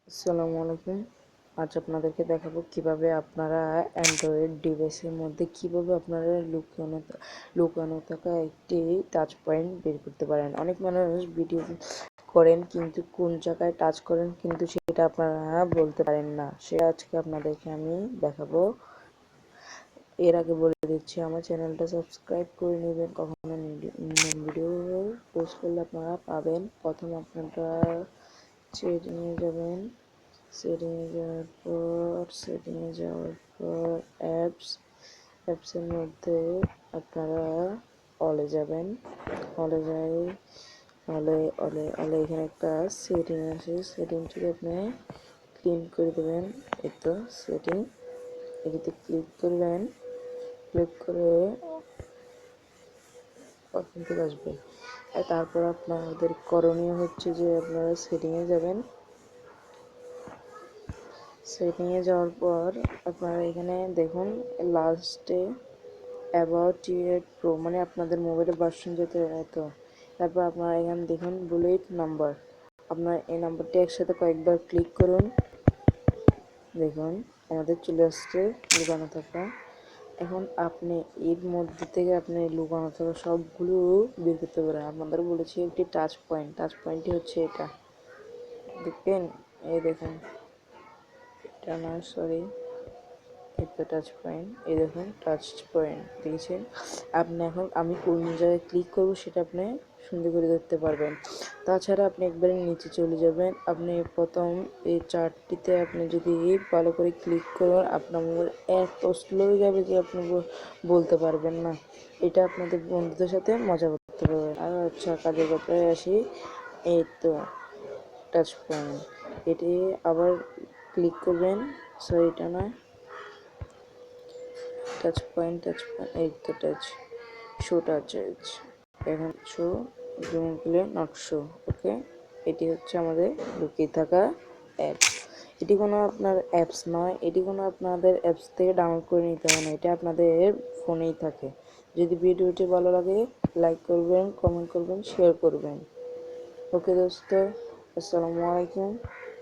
আসসালামু আলাইকুম। আজ আপনাদেরকে দেখাবো কিভাবে আপনারা অ্যান্ড্রয়েড ডিভাইসের মধ্যে কিভাবে আপনারা লুকানো থাকা একটি টাচ পয়েন্ট বের করতে পারেন। অনেক মানুষ ভিডিও করেন কিন্তু কোন জায়গায় টাচ করেন কিন্তু সেটা আপনারা বলতে পারেন না। সেটা আজকে আপনাদেরকে আমি দেখাবো। এর আগে বলে দিচ্ছি, আমার চ্যানেলটা সাবস্ক্রাইব করে নেবেন। কখনো ভিডিও পোস্ট করলে আপনারা পাবেন। প্রথম আপনারা সেটিংয়ে যাবেন। সেটিংয়ে যাওয়ার পর অ্যাপসের মধ্যে আপনারা অলে যাবেন। অলে যাই অলে অলে অলে এখানে একটা সেটিং আছে, সেটিংটিকে আপনি ক্লিন করে দেবেন। এই তো সেটিং, এটিতে ক্লিক করবেন। ক্লিক করে অথেন্টিক আসবে। আর তারপর আপনাদের করণীয় হচ্ছে যে আপনারা সেটিংয়ে যাবেন। সেটিংয়ে যাওয়ার পর আপনারা এখানে দেখুন লাস্টে অ্যাবাউট ইউর প্রো মানে আপনাদের মোবাইলের ভার্সন যেতে হতো। তারপর আপনারা এখানে দেখুন বুলেট নাম্বার, আপনার এই নাম্বারটি একসাথে কয়েকবার ক্লিক করুন। দেখুন আমাদের চলে আসছে লুকানো থাকা। এখন আপনি এর মধ্যে থেকে আপনি লুকানো থাকা সবগুলো বের করতে পারেন। আপনাদের বলেছি একটি টাচ পয়েন্টটি হচ্ছে এটা, দেখবেন। এই দেখুন, এটা না সরি, একটা টাচ পয়েন্ট, এই দেখুন টাচ পয়েন্ট দিয়েছেন আপনি। এখন আমি কোন জায়গায় ক্লিক করব সেটা আপনি সুন্দর করে দেখতে পারবেন। তাছাড়া আপনি একবারে নিচে চলে যাবেন। আপনি প্রথম এই চার্টটিতে আপনি যদি ভালো করে ক্লিক করুন, আপনার মোবাইল এত স্লো হয়ে যাবে যে আপনি বলতে পারবেন না। এটা আপনাদের বন্ধুদের সাথে মজা করতে পারবেন। আর আচ্ছা, কাজের কথায় আসি। এই তো টাচ পয়েন্ট, এটি আবার ক্লিক করবেন। সরি, এটা না, টাচ পয়েন্ট এই তো টাচ এখন শো জুম করলে নট শো। ওকে, এটি হচ্ছে আমাদের লুকিয়ে থাকা অ্যাপস। এটি কোনো আপনার অ্যাপস নয়, এটি কোনো আপনাদের অ্যাপস থেকে ডাউনলোড করে নিতে হবে না, এটা আপনাদের ফোনেই থাকে। যদি ভিডিওটি ভালো লাগে লাইক করবেন, কমেন্ট করবেন, শেয়ার করবেন। ওকে দোস্ত, আসসালামু আলাইকুম।